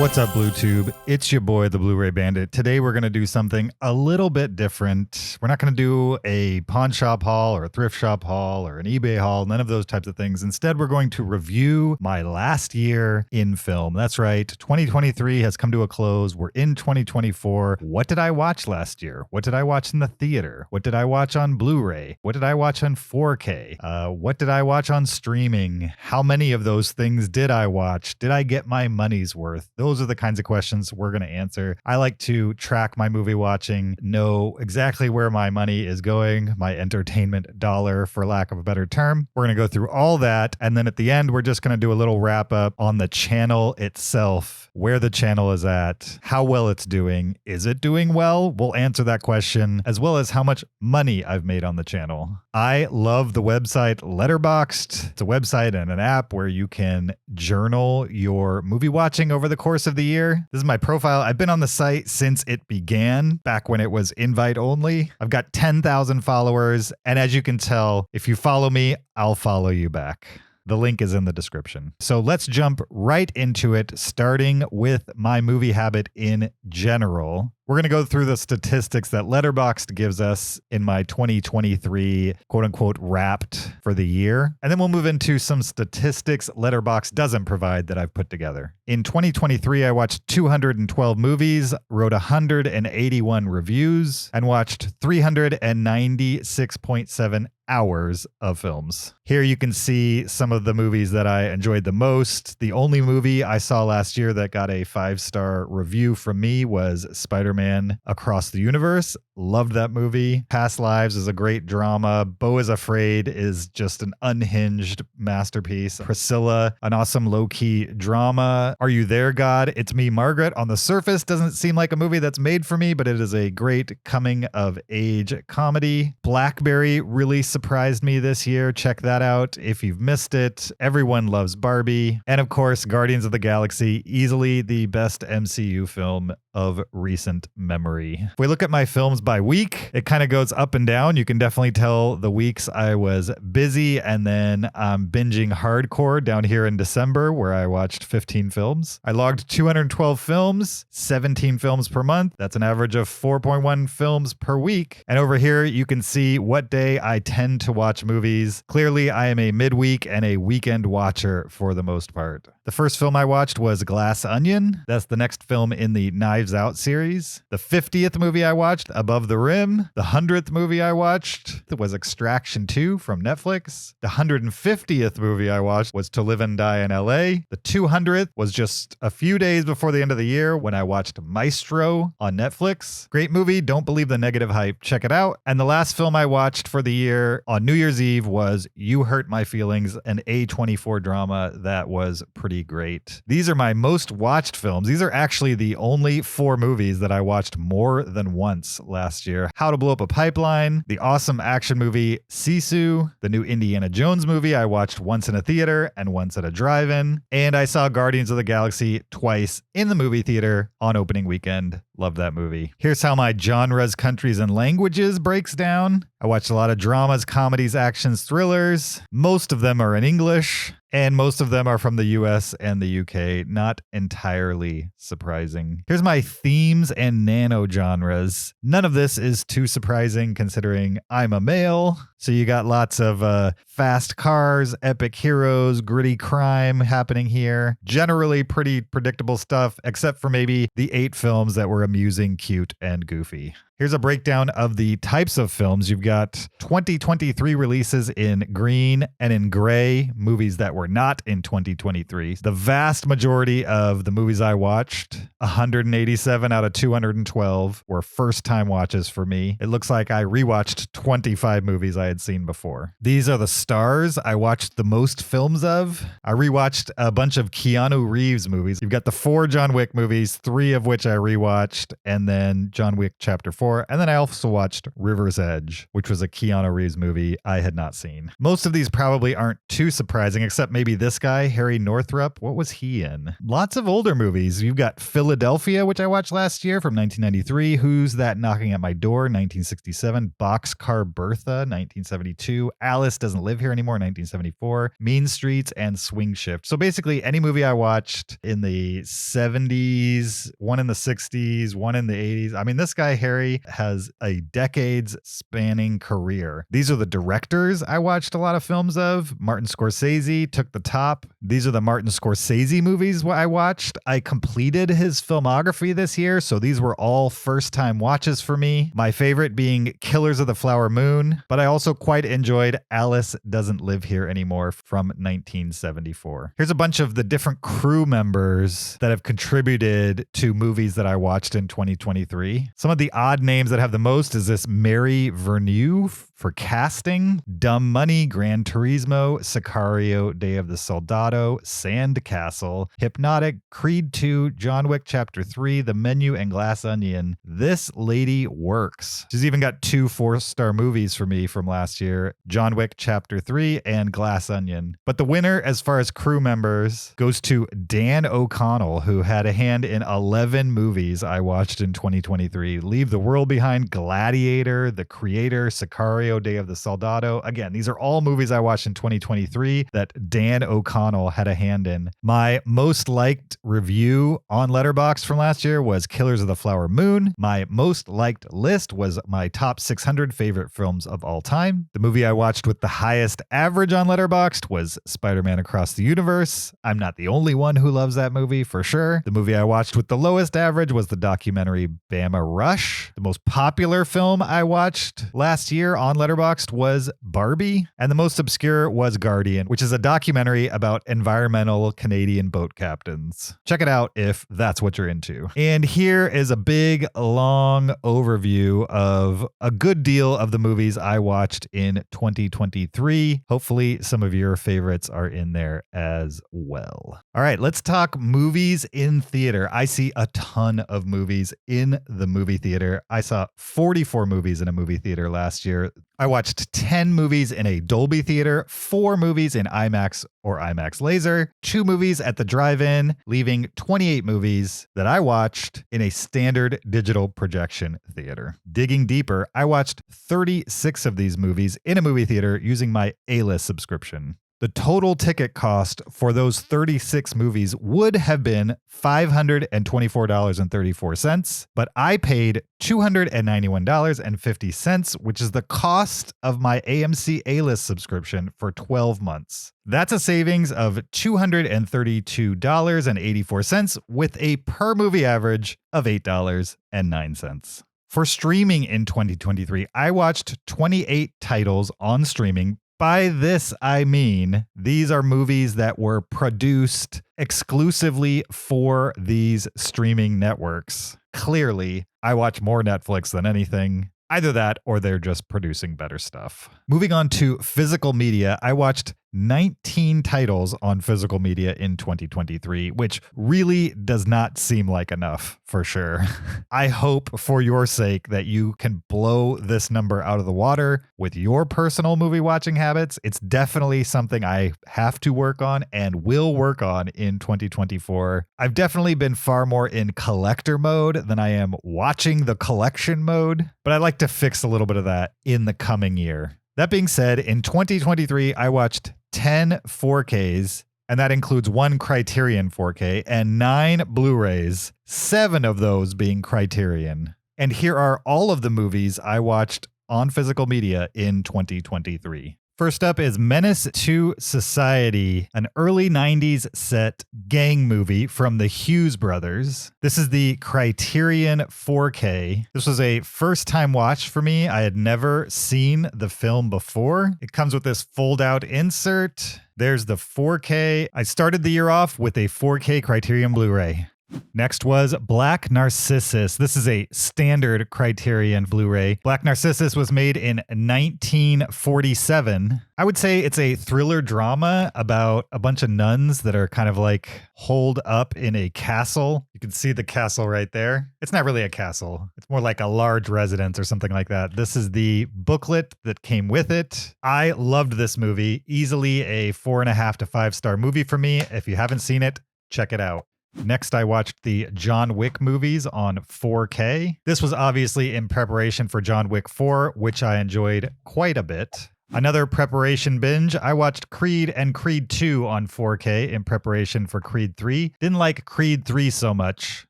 What's up, BlueTube? It's your boy, the Blu-ray Bandit. Today we're going to do something a little bit different. We're not going to do a pawn shop haul or a thrift shop haul or an eBay haul, none of those types of things. Instead, we're going to review my last year in film. That's right, 2023 has come to a close. We're in 2024. What did I watch last year? What did I watch in the theater? What did I watch on Blu-ray? What did I watch on 4K? What did I watch on streaming? How many of those things did I watch? Did I get my money's worth? Those are the kinds of questions we're going to answer. I like to track my movie watching, know exactly where my money is going, my entertainment dollar, for lack of a better term. We're going to go through all that. And then at the end, we're just going to do a little wrap up on the channel itself, where the channel is at, how well it's doing. Is it doing well? We'll answer that question, as well as how much money I've made on the channel. I love the website Letterboxd. It's a website and an app where you can journal your movie watching over the course of the year. This is my profile. I've been on the site since it began, back when it was invite only. I've got 10,000 followers, and as you can tell, if you follow me, I'll follow you back. The link is in the description. So let's jump right into it, starting with my movie habit in general. We're going to go through the statistics that Letterboxd gives us in my 2023 quote unquote wrapped for the year. And then we'll move into some statistics Letterboxd doesn't provide that I've put together. In 2023, I watched 212 movies, wrote 181 reviews, and watched 396.7 hours of films. Here you can see some of the movies that I enjoyed the most. The only movie I saw last year that got a 5-star review from me was Spider-Man Across the Universe. Loved that movie. Past Lives is a great drama. Beau is Afraid is just an unhinged masterpiece. Priscilla, an awesome low-key drama. Are You There, God? It's Me, Margaret. On the surface, doesn't seem like a movie that's made for me, but it is a great coming-of-age comedy. Blackberry really surprised me this year. Check that out if you've missed it. Everyone loves Barbie. And of course, Guardians of the Galaxy, easily the best MCU film of recent memory. If we look at my films by week, it kind of goes up and down. You can definitely tell the weeks I was busy, and then I'm binging hardcore down here in December, where I watched 15 films. I logged 212 films, 17 films per month. That's an average of 4.1 films per week. And over here, you can see what day I tend to watch movies. Clearly, I am a midweek and a weekend watcher for the most part. The first film I watched was Glass Onion. That's the next film in the Knives Out series. The 50th movie I watched, Above the Rim. The 100th movie I watched was Extraction 2 from Netflix. The 150th movie I watched was To Live and Die in LA. The 200th was just a few days before the end of the year when I watched Maestro on Netflix. Great movie. Don't believe the negative hype. Check it out. And the last film I watched for the year on New Year's Eve was You Hurt My Feelings, an A24 drama that was pretty great. These are my most watched films. These are actually the only 4 movies that I watched more than once last year. How to Blow Up a Pipeline, the awesome action movie Sisu, the new Indiana Jones movie I watched once in a theater and once at a drive-in, and I saw Guardians of the Galaxy twice in the movie theater on opening weekend. Love that movie. Here's how my genres, countries, and languages breaks down. I watched a lot of dramas, comedies, actions, thrillers. Most of them are in English, and most of them are from the US and the UK. Not entirely surprising. Here's my themes and nano genres. None of this is too surprising considering I'm a male. So you got lots of fast cars, epic heroes, gritty crime happening here. Generally pretty predictable stuff, except for maybe the 8 films that were amusing, cute, and goofy. Here's a breakdown of the types of films. You've got 2023 releases in green and in gray, movies that were not in 2023. The vast majority of the movies I watched, 187 out of 212, were first-time watches for me. It looks like I rewatched 25 movies I had seen before. These are the stars I watched the most films of. I rewatched a bunch of Keanu Reeves movies. You've got the 4 John Wick movies, 3 of which I rewatched. watched, and then John Wick Chapter 4. And then I also watched River's Edge, which was a Keanu Reeves movie I had not seen. Most of these probably aren't too surprising, except maybe this guy, Harry Northrup. What was he in? Lots of older movies. You've got Philadelphia, which I watched last year from 1993. Who's That Knocking at My Door, 1967. Boxcar Bertha, 1972. Alice Doesn't Live Here Anymore, 1974. Mean Streets and Swing Shift. So basically any movie I watched in the 70s, one in the 60s, one in the 80s. I mean, this guy, Harry, has a decades spanning career. These are the directors I watched a lot of films of. Martin Scorsese took the top. These are the Martin Scorsese movies I watched. I completed his filmography this year, so these were all first-time watches for me. My favorite being Killers of the Flower Moon, but I also quite enjoyed Alice Doesn't Live Here Anymore from 1974. Here's a bunch of the different crew members that have contributed to movies that I watched in 2023. Some of the odd names that have the most is this Mary Vernieu for casting, Dumb Money, Gran Turismo, Sicario, Day of the Soldado, Sandcastle, Hypnotic, Creed 2, John Wick Chapter 3, The Menu, and Glass Onion. This lady works. She's even got 2 4-star movies for me from last year, John Wick Chapter 3 and Glass Onion. But the winner, as far as crew members, goes to Dan O'Connell, who had a hand in 11 movies I watched in 2023. Leave the World Behind, Gladiator, The Creator, Sicario, Day of the Soldado. Again, these are all movies I watched in 2023 that Dan O'Connell had a hand in. My most liked review on Letterboxd from last year was Killers of the Flower Moon. My most liked list was my top 600 favorite films of all time. The movie I watched with the highest average on Letterboxd was Spider-Man Across the Universe. I'm not the only one who loves that movie, for sure. The movie I watched with the lowest average was the documentary Bama Rush. The most popular film I watched last year on Letterboxd was Barbie, and the most obscure was Guardian, which is a documentary about environmental Canadian boat captains. Check it out if that's what you're into. And here is a big, long overview of a good deal of the movies I watched in 2023. Hopefully some of your favorites are in there as well. All right, let's talk movies in theater. I see a ton of movies in the movie theater. I saw 44 movies in a movie theater last year. I watched 10 movies in a Dolby theater, 4 movies in IMAX or IMAX Laser, 2 movies at the drive-in, leaving 28 movies that I watched in a standard digital projection theater. Digging deeper, I watched 36 of these movies in a movie theater using my A-List subscription. The total ticket cost for those 36 movies would have been $524.34, but I paid $291.50, which is the cost of my AMC A-List subscription for 12 months. That's a savings of $232.84 with a per movie average of $8.09. For streaming in 2023, I watched 28 titles on streaming. By this, I mean these are movies that were produced exclusively for these streaming networks. Clearly, I watch more Netflix than anything. Either that or they're just producing better stuff. Moving on to physical media, I watched 19 titles on physical media in 2023, which really does not seem like enough, for sure. I hope for your sake that you can blow this number out of the water with your personal movie watching habits. It's definitely something I have to work on and will work on in 2024. I've definitely been far more in collector mode than I am watching the collection mode, but I'd like to fix a little bit of that in the coming year. That being said, in 2023, I watched 10 4Ks, and that includes 1 Criterion 4K and 9 Blu-rays, 7 of those being Criterion. And here are all of the movies I watched on physical media in 2023. First up is Menace to Society, an early 90s set gang movie from the Hughes brothers. This is the Criterion 4K. This was a first-time watch for me. I had never seen the film before. It comes with this fold-out insert. There's the 4K. I started the year off with a 4K Criterion Blu-ray. Next was Black Narcissus. This is a standard Criterion Blu-ray. Black Narcissus was made in 1947. I would say it's a thriller drama about a bunch of nuns that are kind of like holed up in a castle. You can see the castle right there. It's not really a castle. It's more like a large residence or something like that. This is the booklet that came with it. I loved this movie. Easily a 4.5 to 5 star movie for me. If you haven't seen it, check it out. Next, I watched the John Wick movies on 4K. This was obviously in preparation for John Wick 4, which I enjoyed quite a bit. Another preparation binge, I watched Creed and Creed 2 on 4K in preparation for Creed 3. Didn't like Creed 3 so much.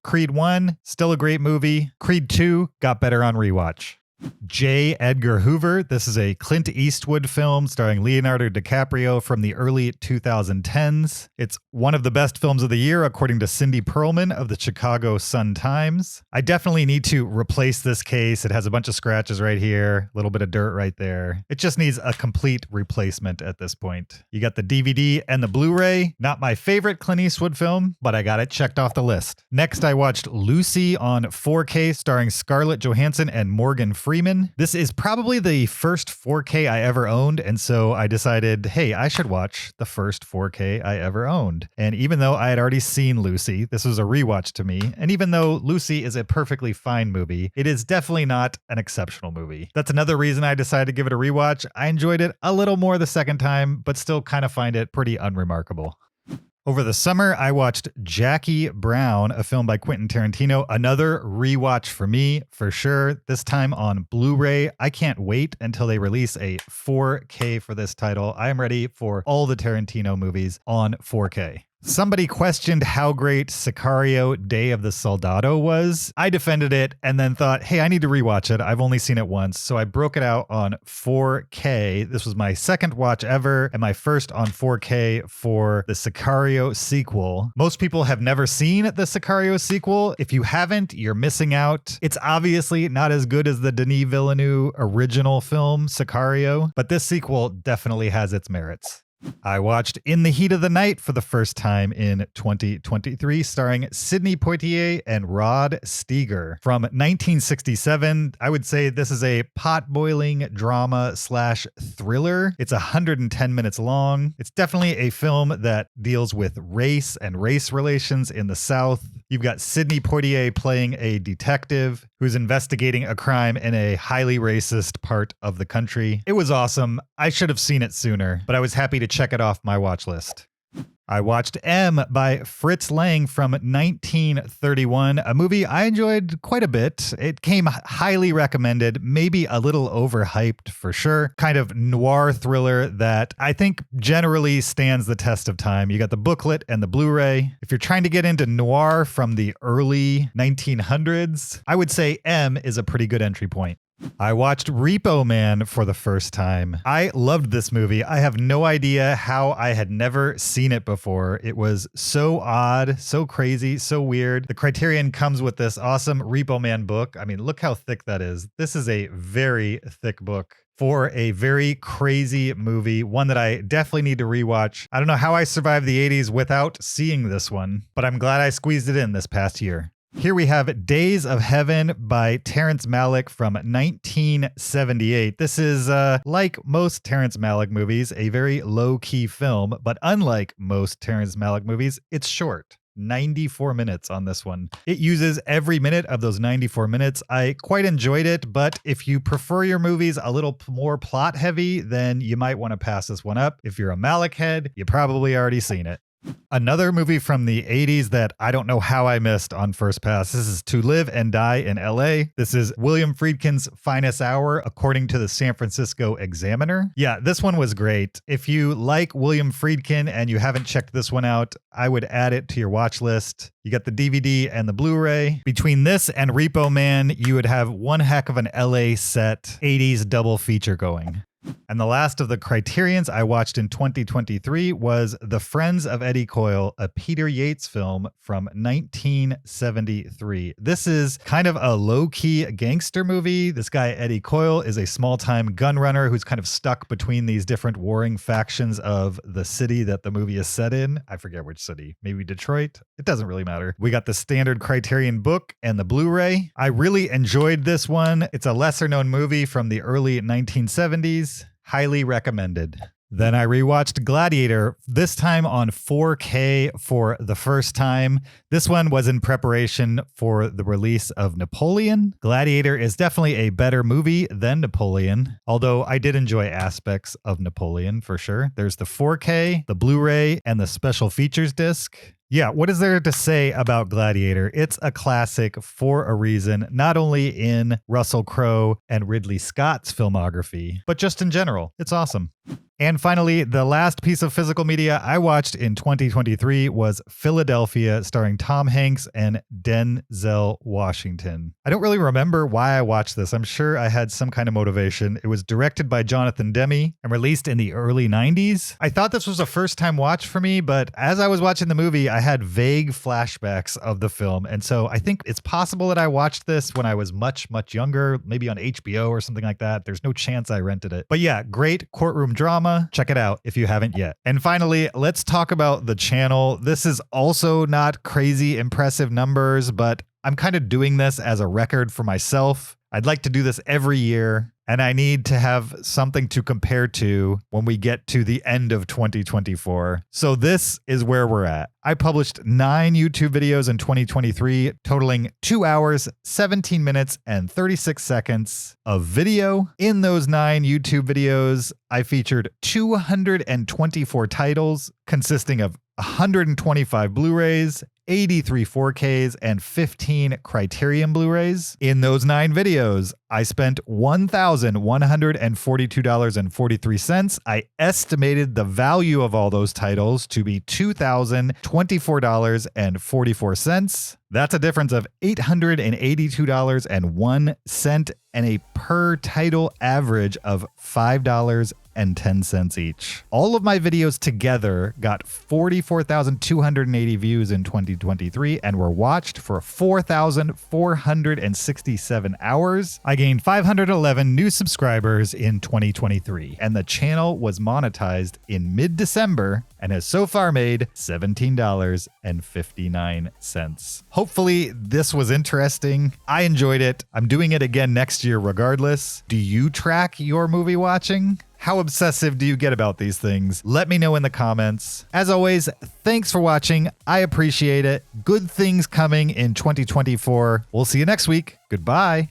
Creed 1, still a great movie. Creed 2 got better on rewatch. J. Edgar Hoover. This is a Clint Eastwood film starring Leonardo DiCaprio from the early 2010s. It's one of the best films of the year, according to Cindy Pearlman of the Chicago Sun-Times. I definitely need to replace this case. It has a bunch of scratches right here, a little bit of dirt right there. It just needs a complete replacement at this point. You got the DVD and the Blu-ray. Not my favorite Clint Eastwood film, but I got it checked off the list. Next, I watched Lucy on 4K starring Scarlett Johansson and Morgan Freeman. This is probably the first 4K I ever owned, and so I decided, hey, I should watch the first 4K I ever owned. And even though I had already seen Lucy, this was a rewatch to me, and even though Lucy is a perfectly fine movie, it is definitely not an exceptional movie. That's another reason I decided to give it a rewatch. I enjoyed it a little more the second time, but still kind of find it pretty unremarkable. Over the summer, I watched Jackie Brown, a film by Quentin Tarantino. Another rewatch for me, for sure. This time on Blu-ray. I can't wait until they release a 4K for this title. I am ready for all the Tarantino movies on 4K. Somebody questioned how great Sicario Day of the Soldado was. I defended it and then thought, hey, I need to rewatch it. I've only seen it once. So I broke it out on 4K. This was my second watch ever and my first on 4K for the Sicario sequel. Most people have never seen the Sicario sequel. If you haven't, you're missing out. It's obviously not as good as the Denis Villeneuve original film, Sicario, but this sequel definitely has its merits. I watched In the Heat of the Night for the first time in 2023, starring Sidney Poitier and Rod Steiger. From 1967, I would say this is a pot-boiling drama / thriller. It's 110 minutes long. It's definitely a film that deals with race and race relations in the South. You've got Sidney Poitier playing a detective who's investigating a crime in a highly racist part of the country. It was awesome. I should have seen it sooner, but I was happy to check it off my watch list. I watched M by Fritz Lang from 1931, a movie I enjoyed quite a bit. It came highly recommended, maybe a little overhyped for sure. Kind of noir thriller that I think generally stands the test of time. You got the booklet and the Blu-ray. If you're trying to get into noir from the early 1900s, I would say M is a pretty good entry point. I watched Repo Man for the first time. I loved this movie. I have no idea how I had never seen it before. It was so odd, so crazy, so weird. The Criterion comes with this awesome Repo Man book. I mean, look how thick that is. This is a very thick book for a very crazy movie, one that I definitely need to rewatch. I don't know how I survived the 80s without seeing this one, but I'm glad I squeezed it in this past year. Here we have Days of Heaven by Terrence Malick from 1978. This is, like most Terrence Malick movies, a very low-key film, but unlike most Terrence Malick movies, it's short. 94 minutes on this one. It uses every minute of those 94 minutes. I quite enjoyed it, but if you prefer your movies a little more plot heavy, then you might want to pass this one up. If you're a Malick head, you probably already seen it. Another movie from the 80s that I don't know how I missed on first pass. This is To Live and Die in LA. This is William Friedkin's finest hour, according to the San Francisco Examiner. Yeah, this one was great. If you like William Friedkin and you haven't checked this one out, I would add it to your watch list. You got the DVD and the Blu-ray. Between this and Repo Man, you would have one heck of an LA set 80s double feature going. And the last of the Criterions I watched in 2023 was The Friends of Eddie Coyle, a Peter Yates film from 1973. This is kind of a low-key gangster movie. This guy, Eddie Coyle, is a small-time gun runner who's kind of stuck between these different warring factions of the city that the movie is set in. I forget which city. Maybe Detroit? It doesn't really matter. We got the standard Criterion book and the Blu-ray. I really enjoyed this one. It's a lesser-known movie from the early 1970s. Highly recommended. Then I rewatched Gladiator, this time on 4K for the first time. This one was in preparation for the release of Napoleon. Gladiator is definitely a better movie than Napoleon, although I did enjoy aspects of Napoleon for sure. There's the 4K, the Blu-ray, and the special features disc. Yeah, what is there to say about Gladiator? It's a classic for a reason, not only in Russell Crowe and Ridley Scott's filmography, but just in general. It's awesome. And finally, the last piece of physical media I watched in 2023 was Philadelphia, starring Tom Hanks and Denzel Washington. I don't really remember why I watched this. I'm sure I had some kind of motivation. It was directed by Jonathan Demme and released in the early 90s. I thought this was a first-time watch for me, but as I was watching the movie, I had vague flashbacks of the film. And so I think it's possible that I watched this when I was much, much younger, maybe on HBO or something like that. There's no chance I rented it. But yeah, great courtroom drama. Check it out if you haven't yet. And finally, let's talk about the channel. This is also not crazy impressive numbers, but I'm kind of doing this as a record for myself. I'd like to do this every year, and I need to have something to compare to when we get to the end of 2024. So this is where we're at. I published 9 YouTube videos in 2023, totaling 2 hours, 17 minutes, and 36 seconds of video. In those 9 YouTube videos, I featured 224 titles consisting of 125 Blu-rays, 83 4Ks, and 15 Criterion Blu-rays. In those 9 videos, I spent $1,142.43. I estimated the value of all those titles to be $2,024.44. That's a difference of $882.01 and a per title average of $5.10 each. All of my videos together got 44,280 views in 2023 and were watched for 4,467 hours. I gained 511 new subscribers in 2023, and the channel was monetized in mid-December and has so far made $17.59. Hopefully this was interesting. I enjoyed it. I'm doing it again next year regardless. Do you track your movie watching? How obsessive do you get about these things? Let me know in the comments. As always, thanks for watching. I appreciate it. Good things coming in 2024. We'll see you next week. Goodbye.